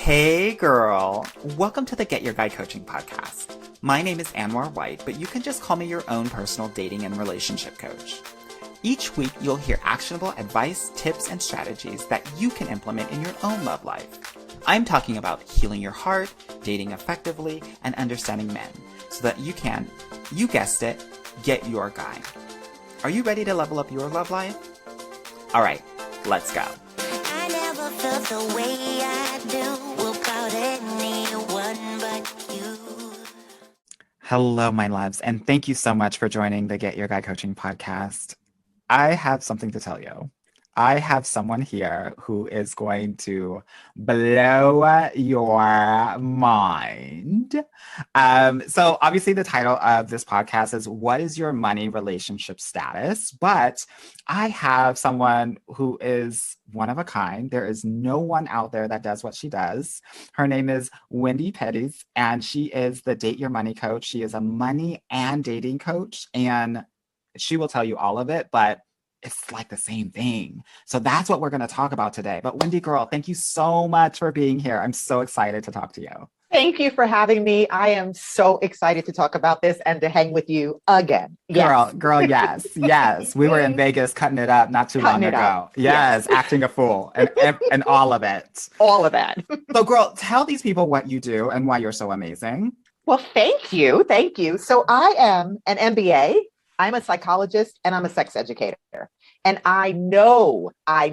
Hey girl, welcome to the Get Your Guy Coaching podcast. My name is Anwar White, but you can just call me your own personal dating and relationship coach. Each week, you'll hear actionable advice, tips, and strategies that you can implement in your own love life. I'm talking about healing your heart, dating effectively, and understanding men so that you can, you guessed it, get your guy. Are you ready to level up your love life? All right, let's go. I never felt the way I do about anyone but you. Hello, my loves, and thank you so much for joining the Get Your Guy Coaching podcast. I have something to tell you. I have someone here who is going to blow your mind. So obviously the title of this podcast is What is Your Money Relationship Status? But I have someone who is one of a kind. There is no one out there that does what she does. Her name is Wendy Pettis, and she is the Date Your Money coach. She is a money and dating coach, and she will tell you all of it, but it's like the same thing. So that's what we're going to talk about today. But Wendy, girl, thank you so much for being here. I'm so excited to talk to you. Thank you for having me. I am so excited to talk about this and to hang with you again. Yes. Girl, yes, yes. We were in Vegas cutting it up not too long ago. Yes, acting a fool and all of it. All of that. So girl, tell these people what you do and why you're so amazing. Well, thank you. Thank you. So I am an MBA. I'm a psychologist and I'm a sex educator. And I know that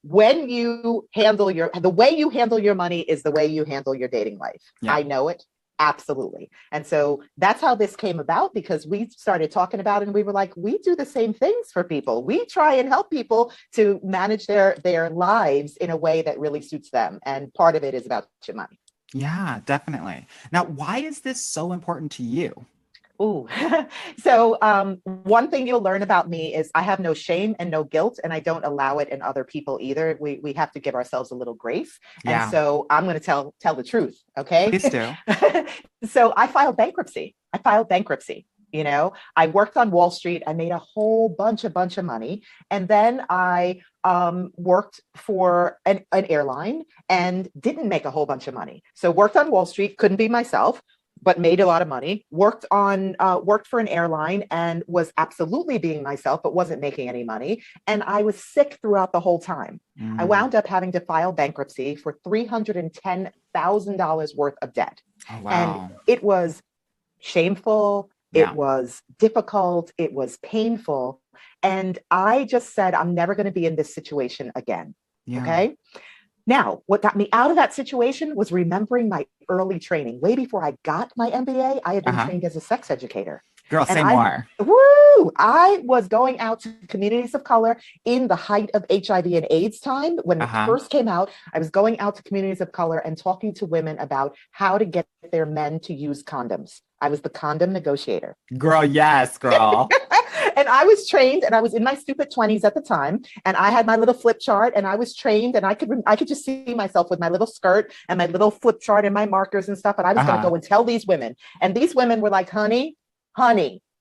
when you handle the way you handle your money is the way you handle your dating life. Yeah. I know it. Absolutely. And so that's how this came about, because we started talking about it and we were like, we do the same things for people. We try and help people to manage their lives in a way that really suits them. And part of it is about your money. Yeah, definitely. Now, why is this so important to you? Ooh, so one thing you'll learn about me is I have no shame and no guilt, and I don't allow it in other people either. We have to give ourselves a little grace. Yeah. And so I'm going to tell the truth. Okay. Please do. So I filed bankruptcy. You know, I worked on Wall Street. I made a whole bunch of money. And then I worked for an airline and didn't make a whole bunch of money. So worked on Wall Street, couldn't be myself, but made a lot of money, worked for an airline and was absolutely being myself, but wasn't making any money. And I was sick throughout the whole time. I wound up having to file bankruptcy for $310,000 worth of debt. Oh, wow. And it was shameful. Yeah. It was difficult. It was painful. And I just said, I'm never going to be in this situation again. Yeah. Okay. Now, what got me out of that situation was remembering my early training. Way before I got my MBA, I had been trained as a sex educator. Girl, say more. Woo! I was going out to communities of color in the height of HIV and AIDS time. When it first came out, I was going out to communities of color and talking to women about how to get their men to use condoms. I was the condom negotiator. Girl, yes, girl. And I was trained, and I was in my stupid 20s at the time, and I had my little flip chart, and I was trained, and I could just see myself with my little skirt and my little flip chart and my markers and stuff, and I was going to go and tell these women. And these women were like, honey,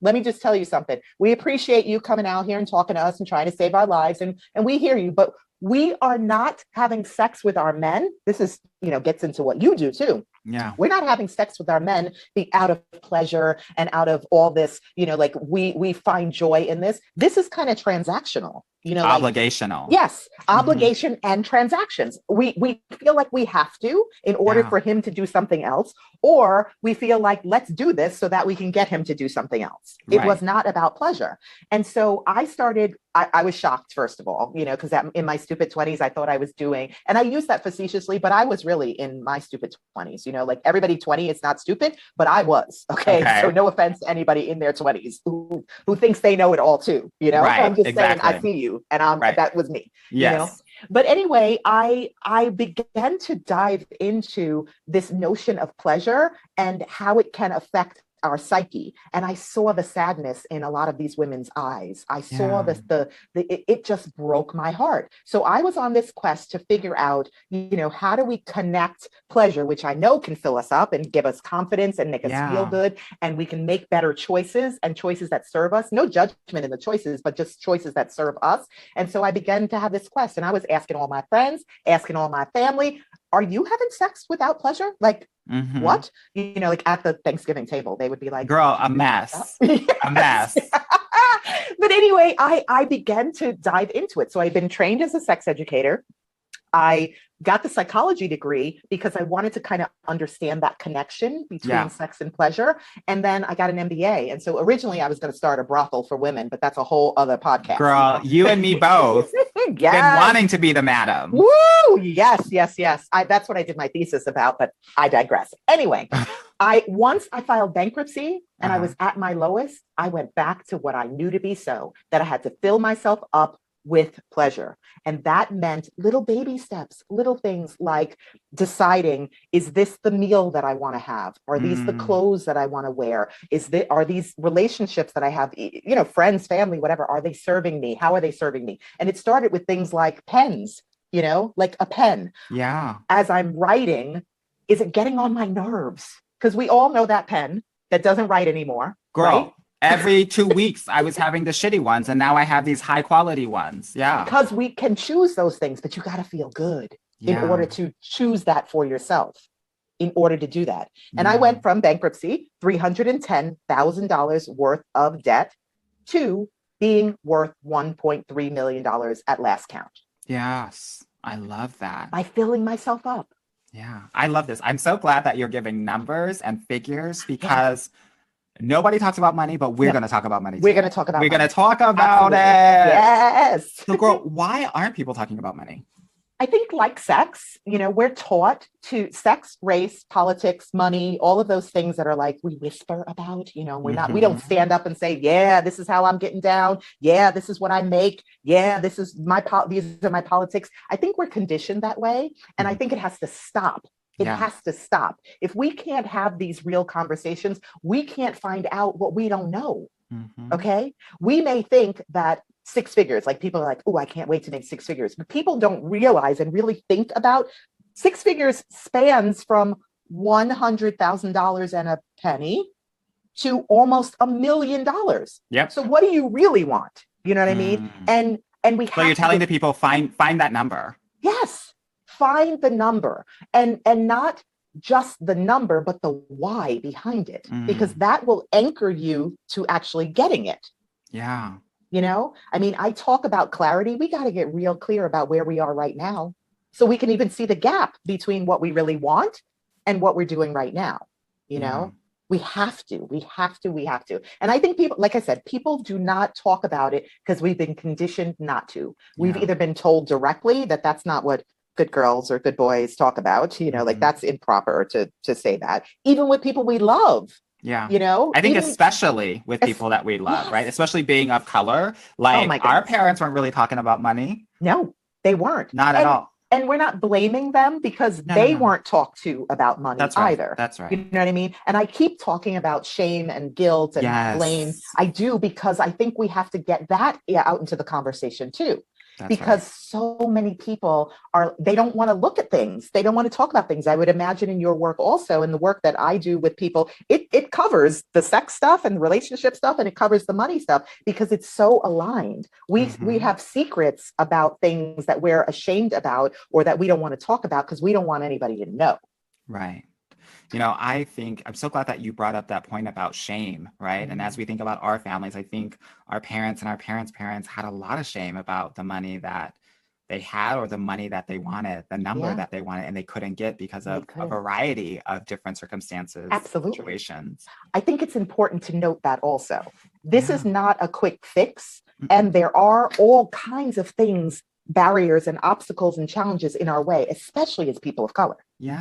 let me just tell you something. We appreciate you coming out here and talking to us and trying to save our lives, and we hear you, but we are not having sex with our men. This is, gets into what you do too. Yeah. We're not having sex with our men out of pleasure and out of all this, like we find joy in this. This is kind of transactional, obligational. Yes. Obligation and transactions. We feel like we have to in order for him to do something else, or we feel like let's do this so that we can get him to do something else. Right. It was not about pleasure. And so I was shocked, first of all, because in my stupid 20s, I thought I was doing, and I use that facetiously, but I was really in my stupid 20s, like everybody 20 is not stupid, but I was. Okay. So no offense to anybody in their 20s who thinks they know it all too, Right. I'm just saying, I see you, and that was me. Yes. But anyway, I began to dive into this notion of pleasure and how it can affect our psyche. And I saw the sadness in a lot of these women's eyes. I saw it just broke my heart. So I was on this quest to figure out, how do we connect pleasure, which I know can fill us up and give us confidence and make us feel good. And we can make better choices and choices that serve us. No judgment in the choices, but just choices that serve us. And so I began to have this quest, and I was asking all my friends, asking all my family, are you having sex without pleasure? Like, what? Like at the Thanksgiving table, they would be like, girl, a mess. A mess. But anyway, I began to dive into it. So I've been trained as a sex educator. I got the psychology degree because I wanted to kind of understand that connection between sex and pleasure. And then I got an MBA. And so originally I was going to start a brothel for women, but that's a whole other podcast. Girl, you and me both. Been wanting to be the madam. Woo! Yes. That's what I did my thesis about, but I digress. Anyway, once I filed bankruptcy and I was at my lowest, I went back to what I knew to be so, that I had to fill myself up with pleasure. And that meant little baby steps, little things like deciding, is this the meal that I want to have? Are these the clothes that I want to wear? Are these relationships that I have, friends, family, whatever, are they serving me? How are they serving me? And it started with things like pens, like a pen. Yeah. As I'm writing, is it getting on my nerves? Because we all know that pen that doesn't write anymore. Girl. Right? Every 2 weeks, I was having the shitty ones, and now I have these high quality ones. Yeah. Because we can choose those things, but you got to feel good in order to choose that for yourself, in order to do that. And I went from bankruptcy, $310,000 worth of debt, to being worth $1.3 million at last count. Yes. I love that. By filling myself up. Yeah. I love this. I'm so glad that you're giving numbers and figures, because nobody talks about money, but we're going to talk about money. We're going to talk about We're going to talk about it. Yes. So, girl, why aren't people talking about money? I think like sex, we're taught to sex, race, politics, money, all of those things that are like we whisper about, we don't stand up and say, yeah, this is how I'm getting down. Yeah, this is what I make. Yeah, these are my politics. I think we're conditioned that way. And I think it has to stop. It has to stop. If we can't have these real conversations, we can't find out what we don't know. Okay. We may think that 6 figures, like people are like, oh, I can't wait to make 6 figures. But people don't realize and really think about 6 figures spans from $100,000 and a penny to almost $1 million. Yep. So what do you really want? You know what I mean? And we have So you're telling the people, find that number. Yes. Find the number, and not just the number, but the why behind it, because that will anchor you to actually getting it. Yeah. I talk about clarity. We got to get real clear about where we are right now, so we can even see the gap between what we really want and what we're doing right now. We have to. And I think people, like I said, people do not talk about it because we've been conditioned not to. We've either been told directly that that's not what good girls or good boys talk about, like that's improper to say that, even with people we love. Yeah. I think especially with people that we love, right? Especially being of color. Like our parents weren't really talking about money. No, they weren't. Not at all. And we're not blaming them because they weren't talked to about money either. That's right. You know what I mean? And I keep talking about shame and guilt and blame. I do, because I think we have to get that out into the conversation too. Because so many people they don't want to look at things. They don't want to talk about things. I would imagine in your work also, in the work that I do with people, it covers the sex stuff and the relationship stuff, and it covers the money stuff because it's so aligned. We have secrets about things that we're ashamed about or that we don't want to talk about because we don't want anybody to know. Right. I think I'm so glad that you brought up that point about shame, right? And as we think about our families, I think our parents and our parents' parents had a lot of shame about the money that they had or the money that they wanted, the number that they wanted, and they couldn't get because of a variety of different circumstances, situations. I think it's important to note that also. This is not a quick fix, and there are all kinds of things, barriers and obstacles and challenges in our way, especially as people of color.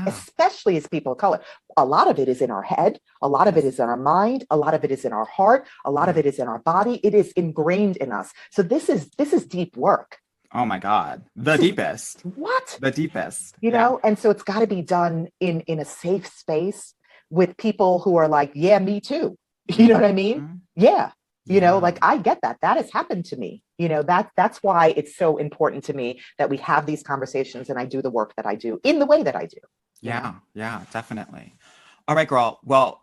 Especially as people of color. A lot of it is in our head. A lot of it is in our mind. A lot of it is in our heart. A lot of it is in our body. It is ingrained in us. So this is deep work. Oh my God. The deepest. What? The deepest. And so it's got to be done in a safe space with people who are like, yeah, me too. You know what I mean? Yeah. You know, like I get that. That has happened to me. You know, that's why it's so important to me that we have these conversations and I do the work that I do in the way that I do. Yeah, yeah, definitely. All right, girl. Well,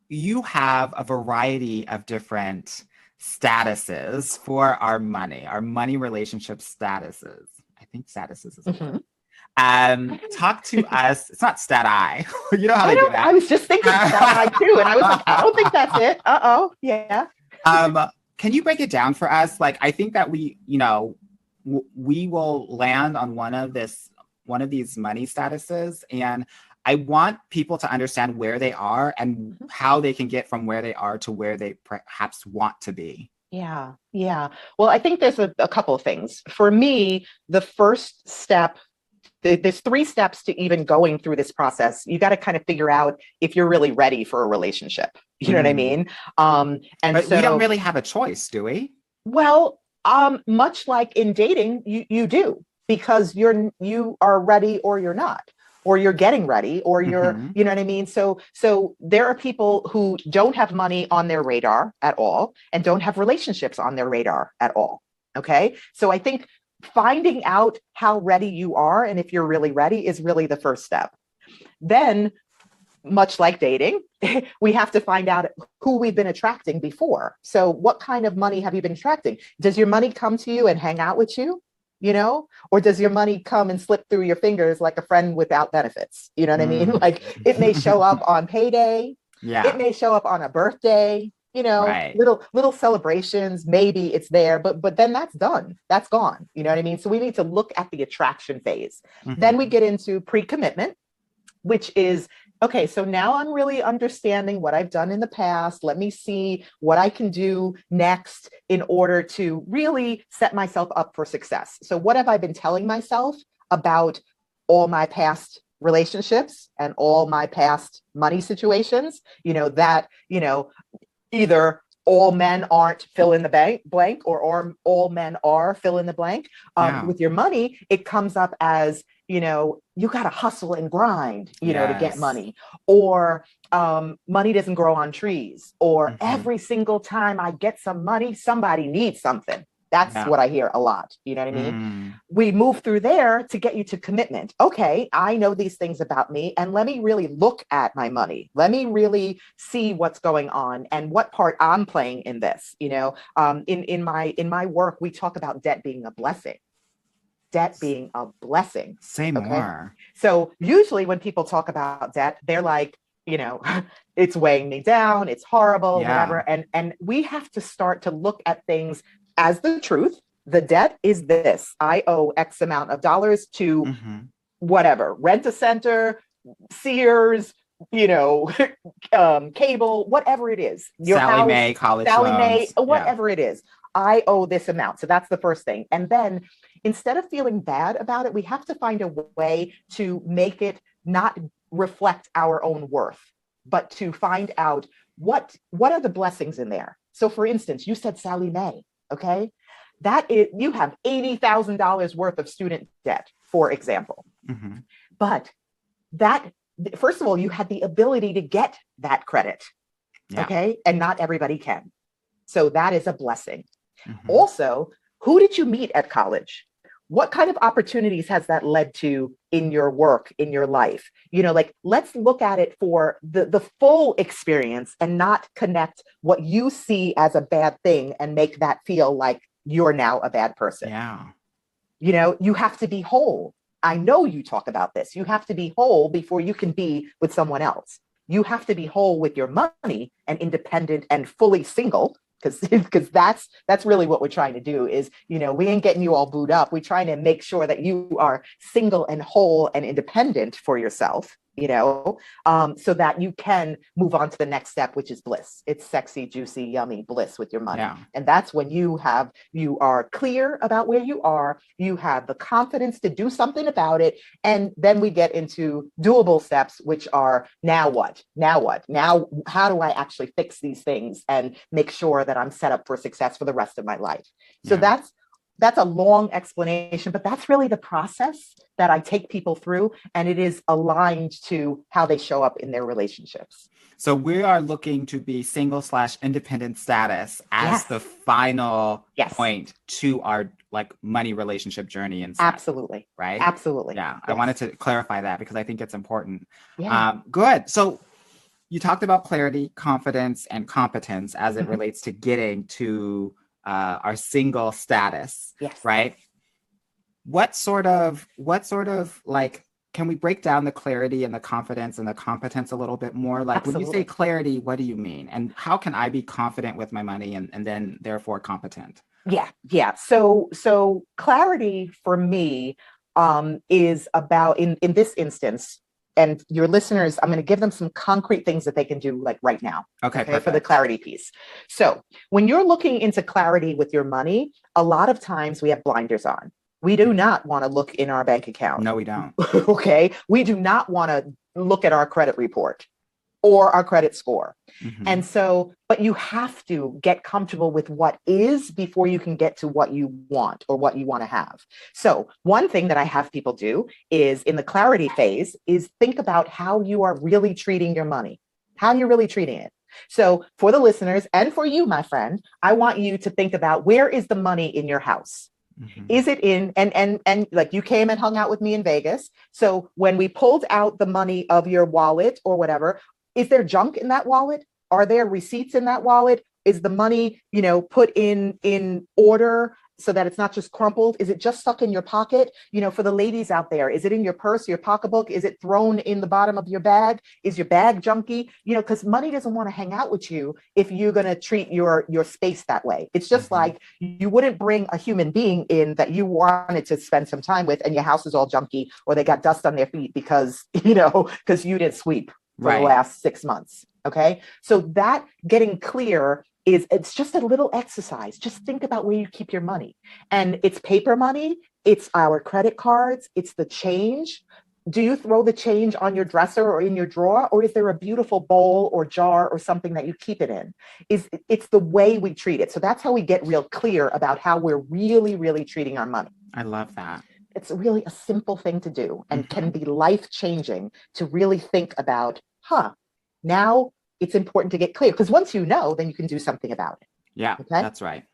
you have a variety of different statuses for our money relationship statuses. I think statuses is a word. Talk to us. It's not stat I. You know how they do that. I was just thinking stat I too, and I was like, I don't think that's it. Yeah. Can you break it down for us? Like, I think that we will land on one of these money statuses, and I want people to understand where they are and how they can get from where they are to where they perhaps want to be. Yeah. Well, I think there's a couple of things. For me, the first step, there's 3 steps to even going through this process. You got to kind of figure out if you're really ready for a relationship. You know what I mean? But so we don't really have a choice, do we? Well, much like in dating, you do, because you are ready or you're not, or you're getting ready, or you're, you know what I mean? So there are people who don't have money on their radar at all and don't have relationships on their radar at all. Okay. So I think finding out how ready you are and if you're really ready is really the first step. Then, much like dating, we have to find out who we've been attracting before. So what kind of money have you been attracting? Does your money come to you and hang out with you? You know, or does your money come and slip through your fingers like a friend without benefits? You know what I mean? Like it may show up on payday. Yeah. It may show up on a birthday, you know, little celebrations. Maybe it's there, but then that's done. That's gone. You know what I mean? So we need to look at the attraction phase. Then we get into pre-commitment, which is, okay, so now I'm really understanding what I've done in the past. Let me see what I can do next in order to really set myself up for success. So what have I been telling myself about all my past relationships and all my past money situations? You know, that, you know, either all men aren't fill in the blank or all men are fill in the blank. With your money, it comes up as, you know, you got to hustle and grind, you know, to get money, or money doesn't grow on trees, or every single time I get some money, somebody needs something. That's what I hear a lot. You know what I mean? We move through there to get you to commitment. Okay, I know these things about me, and let me really look at my money. Let me really see what's going on and what part I'm playing in this. You know, in my work, we talk about debt being a blessing. Debt being a blessing. Say more. So usually when people talk about debt, they're like, you know, it's weighing me down, it's horrible, whatever. And we have to start to look at things as the truth. The debt is this: I owe X amount of dollars to whatever, Rent-A-Center, Sears, you know, cable, whatever it is. Your Sally house, Mae, college Sally loans. Mae, whatever it is. I owe this amount. So that's the first thing. And then instead of feeling bad about it, we have to find a way to make it not reflect our own worth, but to find out what are the blessings in there. So for instance, you said Sally Mae, okay? That is, you have $80,000 worth of student debt, for example. But that, first of all, you had the ability to get that credit, okay? And not everybody can. So that is a blessing. Also, who did you meet at college? What kind of opportunities has that led to in your work, in your life? You know, like, let's look at it for the full experience and not connect what you see as a bad thing and make that feel like you're now a bad person. You know, you have to be whole. I know you talk about this. You have to be whole before you can be with someone else. You have to be whole with your money and independent and fully single. Because that's really what we're trying to do is, you know, we ain't getting you all booed up. We're trying to make sure that you are single and whole and independent for yourself, you know, so that you can move on to the next step, which is bliss. It's sexy, juicy, yummy bliss with your money. And that's when you are clear about where you are, you have the confidence to do something about it. And then we get into doable steps, which are now what? Now, how do I actually fix these things and make sure that I'm set up for success for the rest of my life? So that's that's a long explanation, but that's really the process that I take people through, and it is aligned to how they show up in their relationships. So we are looking to be single/independent status as Yes. the final Yes. point to our like money relationship journey and stuff, Absolutely. right? Absolutely. Yeah, I Yes. wanted to clarify that because I think it's important. Yeah. Good. So you talked about clarity, confidence, and competence as it relates to getting to our single status, Yes. right? What sort of like, can we break down the clarity and the confidence and the competence a little bit more? Like when you say Absolutely. clarity, what do you mean? And how can I be confident with my money and then therefore competent? Yeah. Yeah. So clarity for me is about in this instance, and your listeners, I'm going to give them some concrete things that they can do like right now. Okay, For the perfect. clarity piece. So when you're looking into clarity with your money, a lot of times we have blinders on. We do not want to look in our bank account. No, we don't. Okay. We do not want to look at our credit report or our credit score. Mhm. And so, but you have to get comfortable with what is before you can get to what you want or what you want to have. So one thing that I have people do is in the clarity phase is think about how you are really treating your money, how you're really treating it. So for the listeners and for you, my friend, I want you to think about, where is the money in your house? Mhm. Is it in, and like you came and hung out with me in Vegas. So when we pulled out the money of your wallet or whatever, is there junk in that wallet? Are there receipts in that wallet? Is the money, put in order so that it's not just crumpled? Is it just stuck in your pocket? For the ladies out there, is it in your purse, your pocketbook? Is it thrown in the bottom of your bag? Is your bag junky? Because money doesn't want to hang out with you if you're going to treat your space that way. It's just like you wouldn't bring a human being in that you wanted to spend some time with and your house is all junky or they got dust on their feet because you didn't sweep for the last 6 months. Okay. So that getting clear it's just a little exercise. Just think about where you keep your money. And it's paper money. It's our credit cards. It's the change. Do you throw the change on your dresser or in your drawer? Or is there a beautiful bowl or jar or something that you keep it in? It's the way we treat it. So that's how we get real clear about how we're really, really treating our money. I love that. It's really a simple thing to do and can be life-changing to really think about, now it's important to get clear, because once you know, then you can do something about it. Yeah, okay? That's right.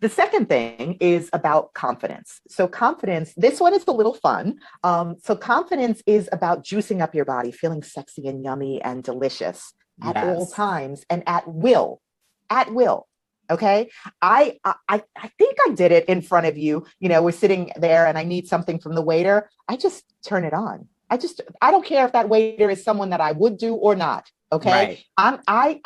The second thing is about confidence. So confidence, this one is a little fun. So confidence is about juicing up your body, feeling sexy and yummy and delicious at all times and at will. At will. Okay. I think I did it in front of you. We're sitting there and I need something from the waiter. I just turn it on. I don't care if that waiter is someone that I would do or not. Okay. Right.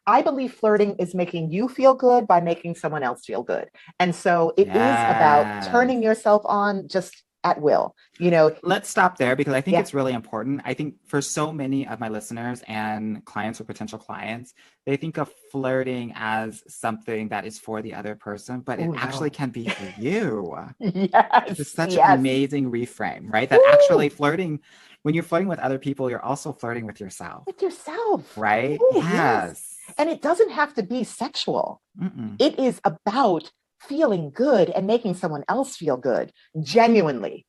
I believe flirting is making you feel good by making someone else feel good. And so it is about turning yourself on just at will. Let's stop there because I think it's really important. I think for so many of my listeners and clients or potential clients, they think of flirting as something that is for the other person, but it actually can be for you. Yes. It's such an amazing reframe, right? That actually flirting, when you're flirting with other people, you're also flirting with yourself. With yourself. Right? Ooh, yes. And it doesn't have to be sexual. It is about feeling good and making someone else feel good. Genuinely.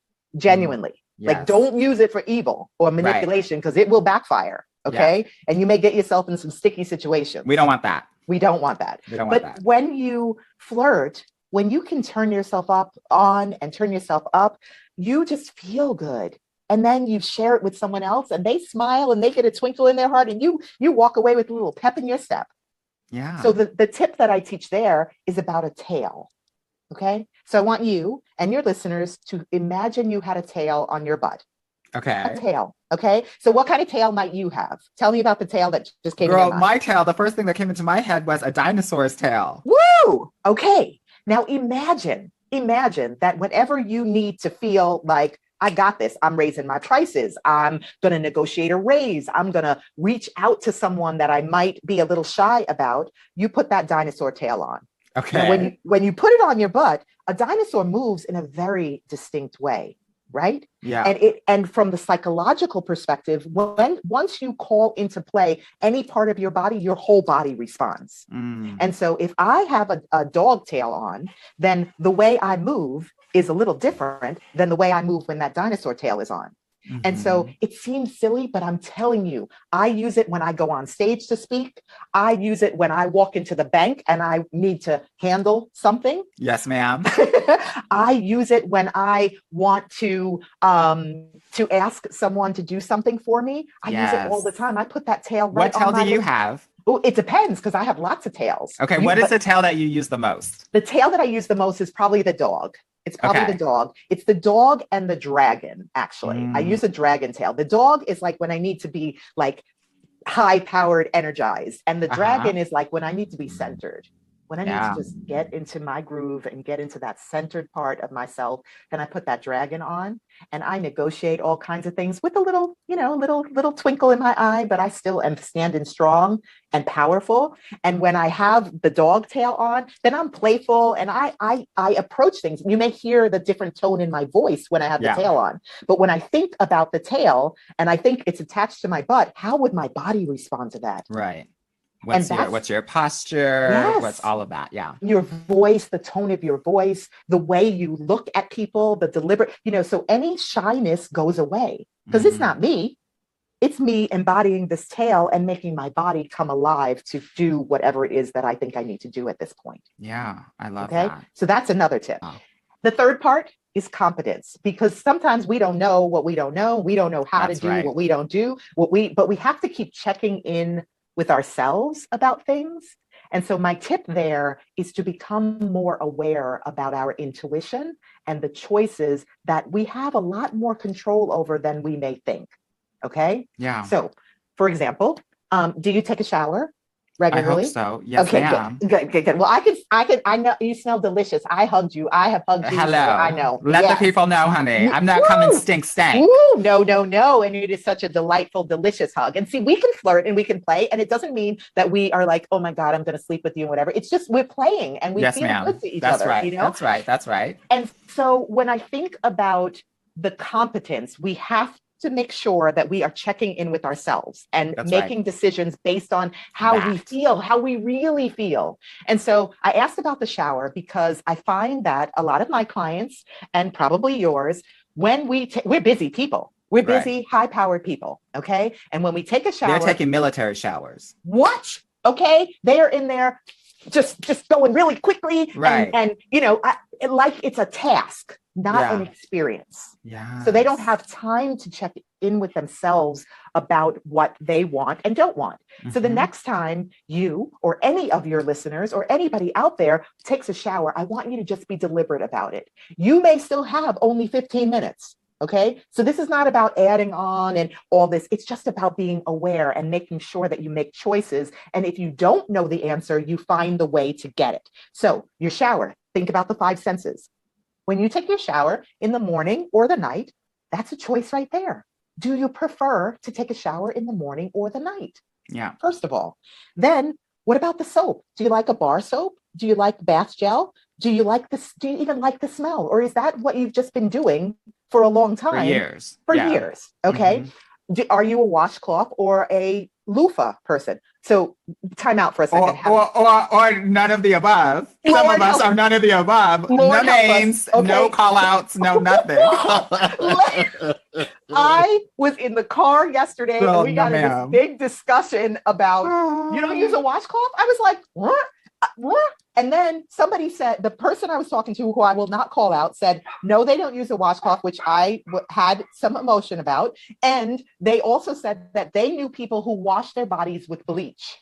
Like, don't use it for evil or manipulation because it will backfire. Okay. Yeah. And you may get yourself in some sticky situations. We don't want that. We don't want that. But when you flirt, when you can turn yourself on and turn yourself up, you just feel good. And then you share it with someone else and they smile and they get a twinkle in their heart and you walk away with a little pep in your step. Yeah. So the tip that I teach there is about a tail. Okay. So I want you and your listeners to imagine you had a tail on your butt. Okay. A tail. Okay. So what kind of tail might you have? Tell me about the tail that just came in your mind. My tail, the first thing that came into my head was a dinosaur's tail. Woo! Okay. Now imagine that whenever you need to feel like, I got this, I'm raising my prices, I'm going to negotiate a raise, I'm going to reach out to someone that I might be a little shy about, you put that dinosaur tail on. Okay. Now, when you put it on your butt, a dinosaur moves in a very distinct way. right? Yeah. And from the psychological perspective, once you call into play any part of your body, your whole body responds. And so if I have a dog tail on, then the way I move is a little different than the way I move when that dinosaur tail is on. And so it seems silly, but I'm telling you, I use it when I go on stage to speak. I use it when I walk into the bank and I need to handle something. Yes, ma'am. I use it when I want to ask someone to do something for me. I use it all the time. I put that tail right on. What tail do you have? Oh, it depends because I have lots of tails. Okay, what is the tail that you use the most? The tail that I use the most is probably the dog. It's probably the dog. It's the dog and the dragon, actually. I use a dragon tail. The dog is like when I need to be like high-powered, energized. And the dragon is like when I need to be centered. When I need to just get into my groove and get into that centered part of myself, then I put that dragon on and I negotiate all kinds of things with a little, little twinkle in my eye, but I still am standing strong and powerful. And when I have the dog tail on, then I'm playful and I approach things. You may hear the different tone in my voice when I have the tail on, but when I think about the tail and I think it's attached to my butt, how would my body respond to that? Right. What's your posture? Yes. What's all of that? Yeah. Your voice, the tone of your voice, the way you look at people, the deliberate, so any shyness goes away because it's not me. It's me embodying this tail and making my body come alive to do whatever it is that I think I need to do at this point. Yeah, I love that. So that's another tip. Oh. The third part is competence, because sometimes we don't know what we don't know. We don't know how to do what we don't do, but we have to keep checking in with ourselves about things. And so my tip there is to become more aware about our intuition and the choices that we have a lot more control over than we may think. Okay. Yeah. So for example, do you take a shower regularly? I hope so. Yes, ma'am. Good. Well, I know you smell delicious. I hugged you. I have hugged you. Hello. So I know. Let the people know, honey. I'm not coming stink. Ooh, no. And it is such a delightful, delicious hug. And see, we can flirt and we can play. And it doesn't mean that we are like, oh my God, I'm going to sleep with you and whatever. It's just we're playing and we feel good to each other. Right. That's right. And so when I think about the competence, we have to make sure that we are checking in with ourselves and making decisions based on how we feel, how we really feel. And so I asked about the shower because I find that a lot of my clients, and probably yours, when we're busy people. We're busy, high-powered people, okay? And when we take a shower... They're taking military showers. What? Okay? They are in there just going really quickly. Right. And like it's a task, not an experience. Yeah. So they don't have time to check in with themselves about what they want and don't want. So the next time you or any of your listeners or anybody out there takes a shower, I want you to just be deliberate about it. You may still have only 15 minutes. Okay. So this is not about adding on and all this. It's just about being aware and making sure that you make choices. And if you don't know the answer, you find the way to get it. So your shower, think about the 5 senses. When you take your shower in the morning or the night, that's a choice right there. Do you prefer to take a shower in the morning or the night? Yeah. First of all, then what about the soap? Do you like a bar soap? Do you like bath gel? Do you even like the smell? Or is that what you've just been doing for a long time? For years. Years. Okay. Are you a washcloth or a loofah person? So time out for a second. Or none of the above. Some of us are none of the above. No names, no call outs, no nothing. I was in the car yesterday and we got in this big discussion about, you don't use a washcloth? I was like, what? And then somebody said, the person I was talking to, who I will not call out, said, no, they don't use a washcloth, which I had some emotion about. And they also said that they knew people who wash their bodies with bleach.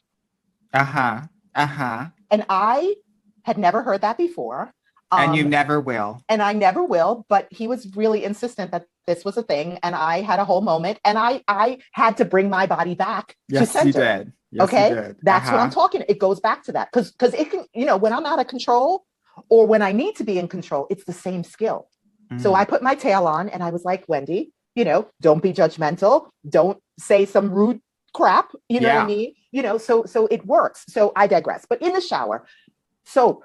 And I had never heard that before. And you never will. And I never will. But he was really insistent that this was a thing. And I had a whole moment. And I had to bring my body back to center. You did. Yes, okay, you did. That's what I'm talking. It goes back to that because it can, when I'm out of control or when I need to be in control, it's the same skill. So I put my tail on and I was like, Wendy, don't be judgmental. Don't say some rude crap. You know what I mean? So it works. So I digress. But in the shower, so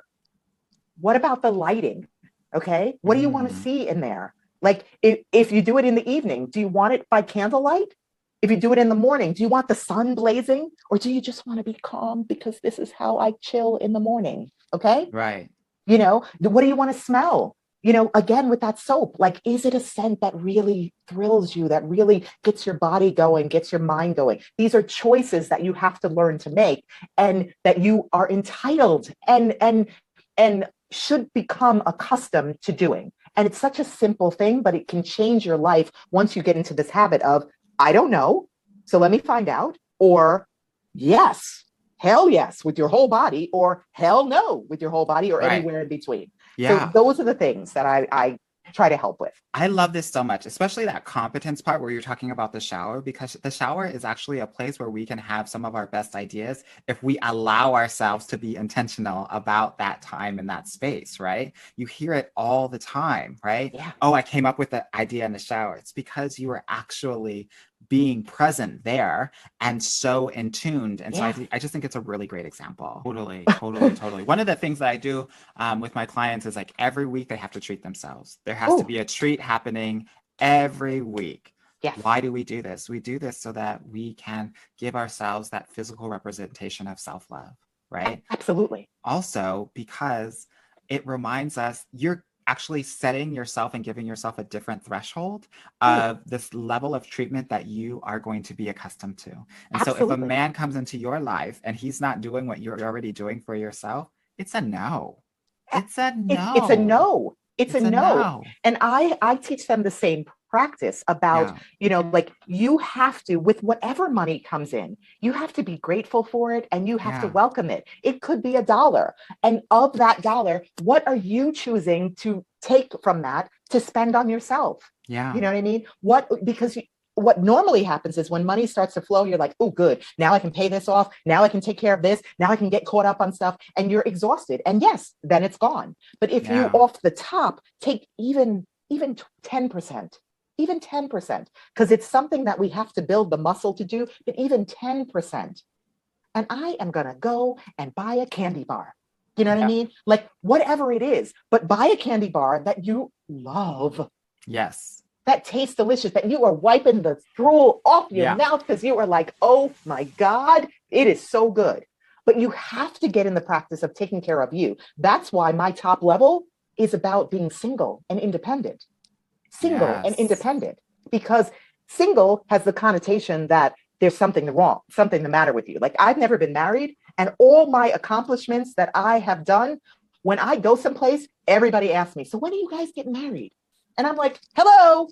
what about the lighting? Okay, what do you want to see in there? Like if you do it in the evening, do you want it by candlelight? If you do it in the morning, do you want the sun blazing, or do you just want to be calm because this is how I chill in the morning? Okay. Right. What do you want to smell? Again, with that soap, like, is it a scent that really thrills you, that really gets your body going, gets your mind going? These are choices that you have to learn to make, and that you are entitled and should become accustomed to doing. And it's such a simple thing, but it can change your life once you get into this habit of, I don't know, so let me find out, or yes, hell yes, with your whole body, or hell no with your whole body, or Right. anywhere in between. Yeah. So those are the things that I try to help with. I love this so much, especially that competence part where you're talking about the shower, because the shower is actually a place where we can have some of our best ideas if we allow ourselves to be intentional about that time and that space, right? You hear it all the time, right? Yeah. Oh, I came up with the idea in the shower. It's because you were actually being present there and so in tuned. And so Yeah. I just think it's a really great example. Totally. One of the things that I do with my clients is like every week they have to treat themselves. There has to Oh, be a treat happening every week. yes. Why do we do this? We do this so that we can give ourselves that physical representation of self-love, right? Absolutely. Also, because it reminds us you're actually setting yourself and giving yourself a different threshold of this level of treatment that you are going to be accustomed to. And so if a Absolutely. man comes into your life and he's not doing what you're already doing for yourself, it's a no. It's a It's a no. no. It's a no. no. And I teach them the same practice about, Yeah. like, you have to, with whatever money comes in, you have to be grateful for it, and you have to Yeah. welcome it. It could be $1. And of that dollar, what are you choosing to take from that to spend on yourself? Yeah. You know what I mean? Because what normally happens is when money starts to flow, you're like, oh, good. Now I can pay this off. Now I can take care of this. Now I can get caught up on stuff. And you're exhausted. And yes, then it's gone. But if you Yeah. off the top take even 10%, even 10%, because it's something that we have to build the muscle to do, but even 10%. And I am going to go and buy a candy bar. You know what I mean? Like, whatever it is, but buy a candy bar that you love, Yes. that tastes delicious, that you are wiping the drool off your Yeah. mouth because you are like, oh my God, it is so good. But you have to get in the practice of taking care of you. That's why my top level is about being single and independent. Single and Yes. independent, because single has the connotation that there's something wrong, something the matter with you. Like, I've never been married, and all my accomplishments that I have done, when I go someplace, everybody asks me, so when are you guys getting married? And I'm like, hello.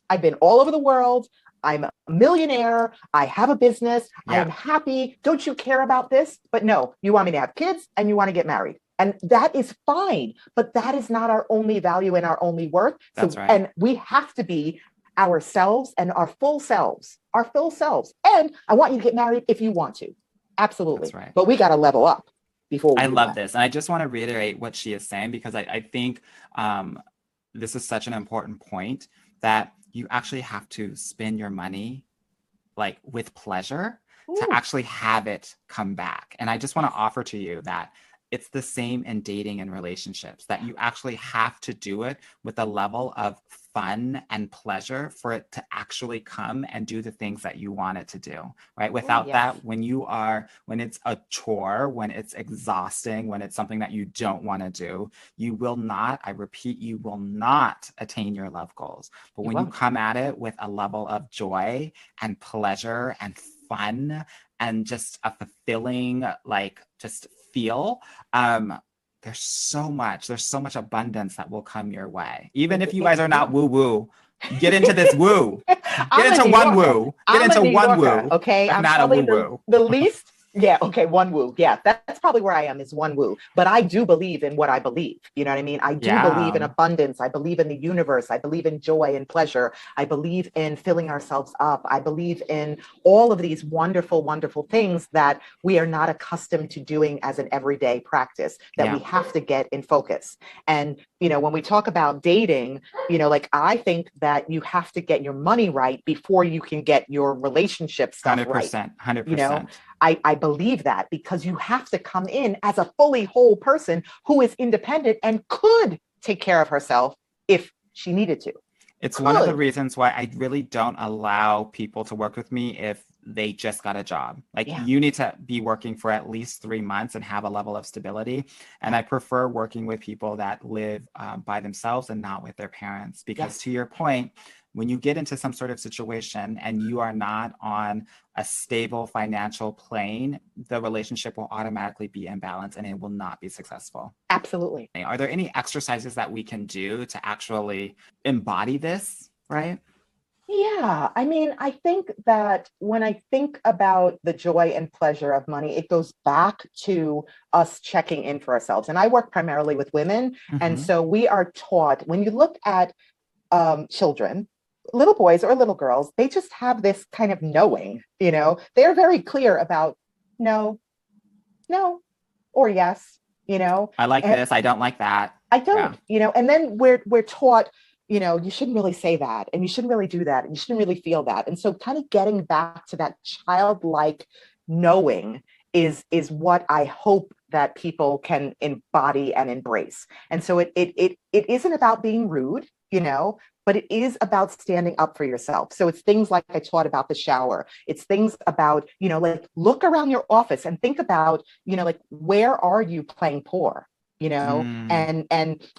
I've been all over the world. I'm a millionaire. I have a business. I Yeah. am happy. Don't you care about this? But no, you want me to have kids and you want to get married. And that is fine. But that is not our only value and our only worth. That's right. And we have to be ourselves and our full selves. And I want you to get married if you want to. Absolutely. That's right. But we got to level up before we I do love that. this. And I just want to reiterate what she is saying, because I think this is such an important point, that you actually have to spend your money like with pleasure to Ooh. actually have it come back. And I just want to offer to you that it's the same in dating and relationships, that you actually have to do it with a level of fun and pleasure for it to actually come and do the things that you want it to do, right? Without yes. that, when it's a chore, when it's exhausting, when it's something that you don't want to do, you will not, I repeat, you will not attain your love goals. But when you come at it with a level of joy and pleasure and fun and just a fulfilling, like, just feel, there's so much abundance that will come your way. Even if you guys are not woo-woo, get into this woo. Get into one woo. Get into one woo. Okay, But I'm not a probably woo-woo. the least. Yeah, okay, one woo. Yeah, that's probably where I am, is one woo. But I do believe in what I believe. You know what I mean? I do believe in abundance. I believe in the universe. I believe in joy and pleasure. I believe in filling ourselves up. I believe in all of these wonderful, wonderful things that we are not accustomed to doing as an everyday practice, that we have to get in focus. And, when we talk about dating, like, I think that you have to get your money right before you can get your relationship stuff 100%, right. 100%. I believe that, because you have to come in as a fully whole person who is independent and could take care of herself if she needed to. It's one of the reasons why I really don't allow people to work with me if they just got a job. Like, you need to be working for at least 3 months and have a level of stability. And I prefer working with people that live by themselves and not with their parents, because to your point, when you get into some sort of situation and you are not on a stable financial plane, the relationship will automatically be imbalanced and it will not be successful. Absolutely. Are there any exercises that we can do to actually embody this, right? Yeah, I mean, I think that when I think about the joy and pleasure of money, it goes back to us checking in for ourselves. And I work primarily with women. And so we are taught, when you look at children, little boys or little girls, they just have this kind of knowing, they're very clear about no, or yes, I like this, I don't like that. I don't, and then we're taught, you shouldn't really say that, and you shouldn't really do that, and you shouldn't really feel that. And so kind of getting back to that childlike knowing is what I hope that people can embody and embrace. And so it isn't about being rude, but it is about standing up for yourself. So it's things like I taught about the shower. It's things about, like, look around your office and think about, like, where are you playing poor? And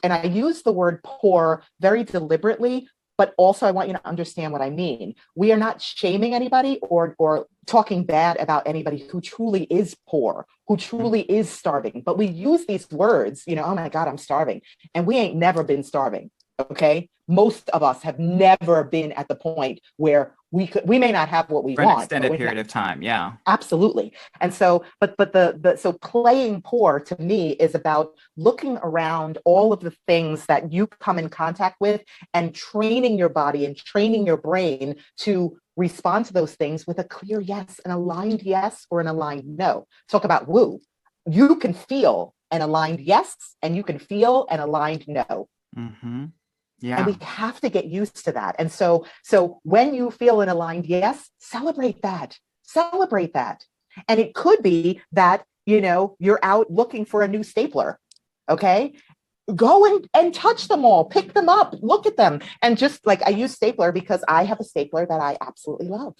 I use the word poor very deliberately, but also I want you to understand what I mean. We are not shaming anybody or talking bad about anybody who truly is poor, who truly is starving. But we use these words, oh my God, I'm starving. And we ain't never been starving. Okay. Most of us have never been at the point where we may not have what we for want. An extended period of time. Yeah. Absolutely. And so, but so playing poor to me is about looking around all of the things that you come in contact with and training your body and training your brain to respond to those things with a clear yes, an aligned yes or an aligned no. Talk about woo. You can feel an aligned yes and you can feel an aligned no. Mm-hmm. Yeah. And we have to get used to that. And so when you feel an aligned yes, celebrate that. And it could be that, you're out looking for a new stapler. Okay. Go and touch them all, pick them up, look at them. And just like, I use stapler because I have a stapler that I absolutely love.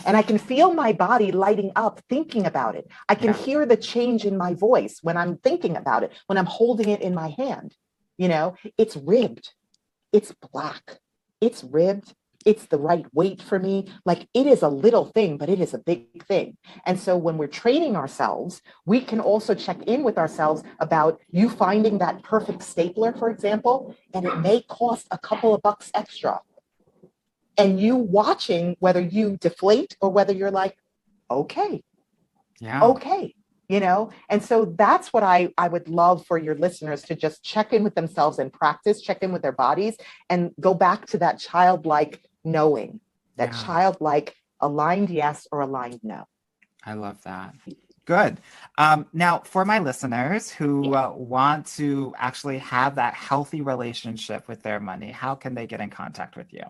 And I can feel my body lighting up thinking about it. I can hear the change in my voice when I'm thinking about it, when I'm holding it in my hand. It's ribbed. It's black, it's ribbed, it's the right weight for me. Like, it is a little thing, but it is a big thing. And so when we're training ourselves, we can also check in with ourselves about you finding that perfect stapler, for example, and it may cost a couple of bucks extra. And you watching whether you deflate or whether you're like, okay. And so that's what I would love for your listeners to just check in with themselves and practice, check in with their bodies and go back to that childlike knowing, that childlike aligned yes or aligned no. I love that. Good. Now, for my listeners who want to actually have that healthy relationship with their money, how can they get in contact with you?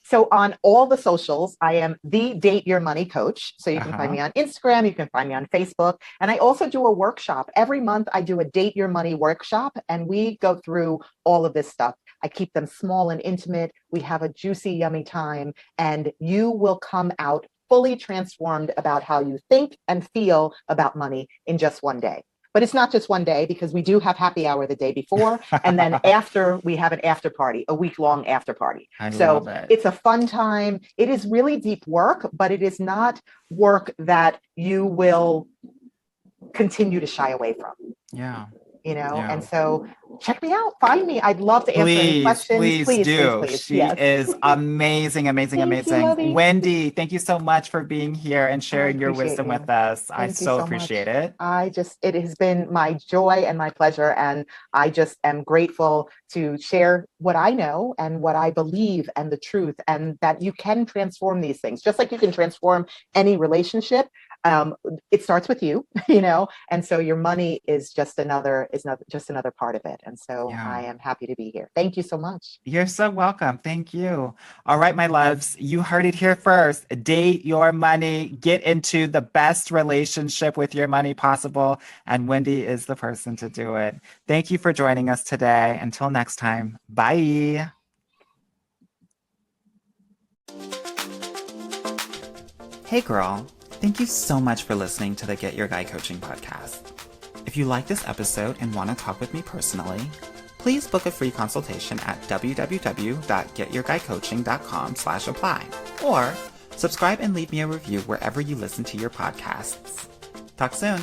So on all the socials, I am the Date Your Money Coach. So you can find me on Instagram, you can find me on Facebook. And I also do a workshop. Every month I do a Date Your Money workshop and we go through all of this stuff. I keep them small and intimate. We have a juicy, yummy time and you will come out fully transformed about how you think and feel about money in just one day. But it's not just one day because we do have happy hour the day before. And then after we have an after party, a week-long after party. So it's a fun time. It is really deep work, but it is not work that you will continue to shy away from. Yeah. And so check me out, find me. I'd love to answer any questions. Please do. She is amazing. You, Wendy, thank you so much for being here and sharing your wisdom with us. I so appreciate it. It has been my joy and my pleasure. And I just am grateful to share what I know and what I believe and the truth, and that you can transform these things. Just like you can transform any relationship, It starts with you, you know, and so your money is just another part of it. And so Yeah. I am happy to be here. Thank you so much. You're so welcome. Thank you. All right, my loves, you heard it here first. Date your money, get into the best relationship with your money possible, and Wendy is the person to do it. Thank you for joining us today. Until next time, bye. Hey, girl. Thank you so much for listening to the Get Your Guy Coaching podcast. If you like this episode and want to talk with me personally, please book a free consultation at www.getyourguycoaching.com/apply or subscribe and leave me a review wherever you listen to your podcasts. Talk soon.